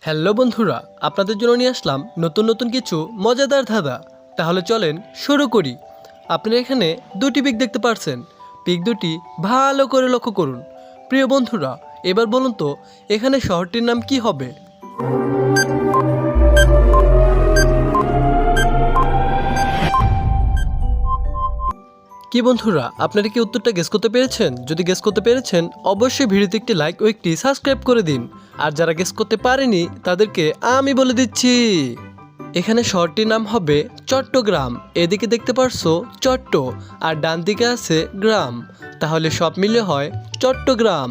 Hello বন্ধুরা, আপনাদের জন্য নিয়ে আসলাম নতুন কিছু মজাদার ধাঁধা। তাহলে চলেন শুরু করি। আপনারা এখানে দুটি পিক দেখতে পাচ্ছেন। পিক দুটি ভালো করে লক্ষ্য করুন। প্রিয় বন্ধুরা, এবার বলুন তো এখানে শহরটির নাম কি হবে? কি বন্ধুরা, আপনারা কি উত্তরটা গেস করতে পেরেছেন? যদি গেস করতে পেরেছেন অবশ্যই ভিডিওতে একটি লাইক ও একটি সাবস্ক্রাইব করে দিন। আর যারা গেস করতে পারেনি তাদেরকে আমি বলে দিচ্ছি, এখানে শহরটির নাম হবে চট্টগ্রাম। এদিকে দেখতে পারছো চট্ট, আর ডান দিকে আছে গ্রাম, তাহলে সব মিলে হয় চট্টগ্রাম।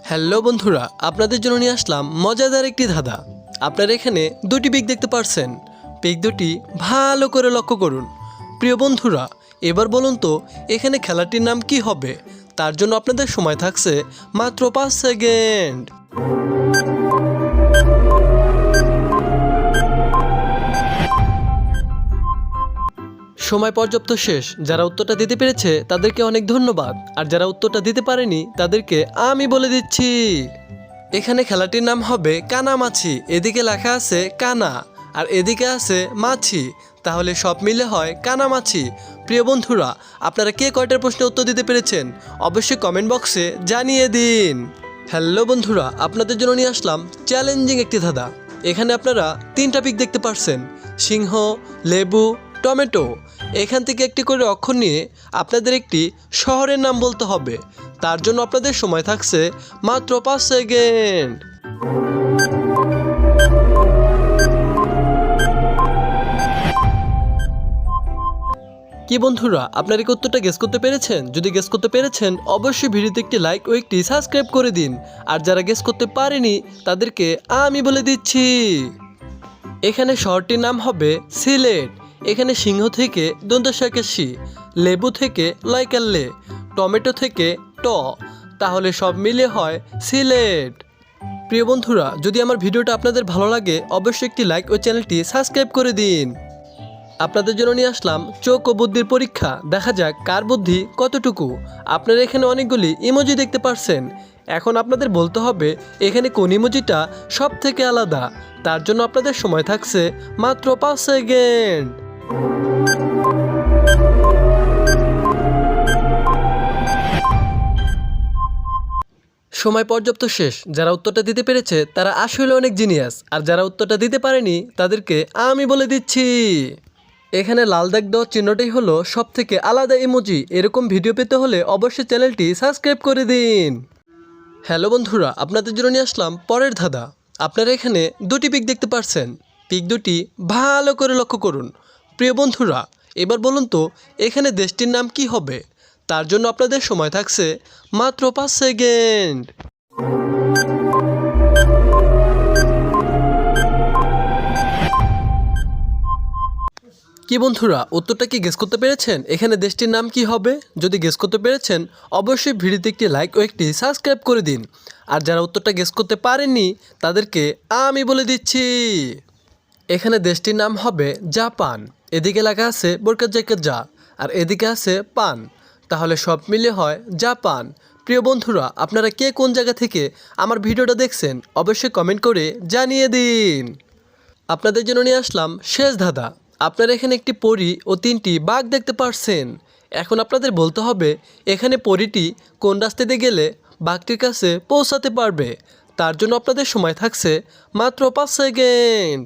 হ্যালো বন্ধুরা, আপনাদের জন্য নিয়ে আসলাম মজাদার একটি ধাঁধা। আপনারা এখানে দুটি পিক দেখতে পারছেন। পিক দুটি ভালো করে লক্ষ্য করুন। প্রিয় বন্ধুরা, এবার বলুন তো এখানে খেলাটির নাম কি হবে? তার জন্য আপনাদের সময় থাকছে মাত্র 5 সেকেন্ড। সময় পর্যাপ্ত শেষ। যারা উত্তরটা দিতে পেরেছে তাদেরকে অনেক ধন্যবাদ, আর যারা উত্তরটা দিতে পারেনি তাদেরকে আমি বলে দিচ্ছি, এখানে খেলাটির নাম হবে কানামাছি। এদিকে লেখা আছে কানা আর এদিকে আছে মাছি, তাহলে সব মিলে হয় কানামাছি। প্রিয় বন্ধুরা, আপনারা কে কয়টার প্রশ্নের উত্তর দিতে পেরেছেন অবশ্যই কমেন্ট বক্সে জানিয়ে দিন। হ্যালো বন্ধুরা, আপনাদের জন্য নিয়ে আসলাম চ্যালেঞ্জিং একটি ধাঁধা। এখানে আপনারা 3টা পিক দেখতে পারছেন, সিংহ, লেবু, টমেটো। এখান থেকে একটি করে অক্ষর নিয়ে আপনাদের একটি শহরের নাম বলতে হবে। তার জন্য আপনাদের সময় থাকছে মাত্র 5 সেকেন্ড। কি বন্ধুরা, আপনারা কি উত্তরটা গেস করতে পেরেছেন? যদি গেস করতে পেরেছেন অবশ্যই ভিডিওতে একটি লাইক ও একটি সাবস্ক্রাইব করে দিন। আর যারা গেস করতে পারেনি তাদেরকে আমি বলে দিচ্ছি, এখানে শহরটির নাম হবে সিলেট। এখানে সিংহ থেকে দন্তস্বরকাশি, লেবু থেকে লয়কাল্লে, টমেটো থেকে ট, তাহলে সব মিলে হয় সিলেট। প্রিয় বন্ধুরা, যদি আমার ভিডিওটা আপনাদের ভালো লাগে অবশ্যই একটি লাইক ও চ্যানেলটি সাবস্ক্রাইব করে দিন। আপনাদের জন্য নিয়ে আসলাম চোখ ও বুদ্ধির পরীক্ষা। দেখা যাক কার বুদ্ধি কতটুকু। আপনারা এখানে অনেকগুলি ইমোজি দেখতে পারছেন। এখন আপনাদের বলতে হবে এখানে কোন ইমোজিটা সব থেকে আলাদা। তার জন্য আপনাদের সময় থাকছে মাত্র 5 সেকেন্ড। সময় পর্যাপ্ত শেষ। যারা উত্তরটা দিতে পেরেছে তারা আসলে অনেক জিনিয়াস, আর যারা উত্তরটা দিতে পারেনি তাদেরকে আমি বলে দিচ্ছি, এখানে লাল দাগ দেওয়ার চিহ্নটাই হলো সব থেকে আলাদা ইমোজি। এরকম ভিডিও পেতে হলে অবশ্যই চ্যানেলটি সাবস্ক্রাইব করে দিন। হ্যালো বন্ধুরা, আপনাদের জন্য নিয়ে আসলাম পরের ধাঁধা। আপনারা এখানে দুটি পিক দেখতে পারছেন। পিক দুটি ভালো করে লক্ষ্য করুন। প্রিয় বন্ধুরা, এবার বলুন তো এখানে দেশটির নাম কি হবে? তার জন্য আপনাদের সময় থাকছে মাত্র 5 সেকেন্ড। কি বন্ধুরা, উত্তরটা কি গেস করতে পেরেছেন? এখানে দেশটির নাম কি হবে? যদি গেস করতে পেরেছেন অবশ্যই ভিডিওতে একটি লাইক ও একটি সাবস্ক্রাইব করে দিন। আর যারা উত্তরটা গেস করতে পারেননি তাদেরকে আমি বলে দিচ্ছি, এখানে দেশটির নাম হবে জাপান। এদিকে লেখা আছে বোরকার জায়গার যা, আর এদিকে আছে পান, তাহলে সব মিলে হয় জাপান। প্রিয় বন্ধুরা, আপনারা কে কোন জায়গা থেকে আমার ভিডিওটা দেখছেন অবশ্যই কমেন্ট করে জানিয়ে দিন। আপনাদের জন্য নিয়ে আসলাম শেষ ধাঁধা। আপনারা এখানে একটি পরী ও 3টি বাঘ দেখতে পারছেন। এখন আপনাদের বলতে হবে এখানে পরীটি কোন রাস্তা দিয়ে গেলে বাঘটির কাছে পৌঁছাতে পারবে। তার জন্য আপনাদের সময় থাকছে মাত্র 5 সেকেন্ড।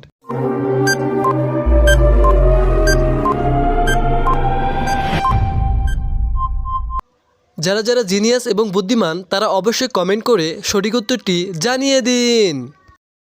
যারা জিনিয়াস এবং বুদ্ধিমান তারা অবশ্যই কমেন্ট করে সঠিক উত্তরটি জানিয়ে দিন।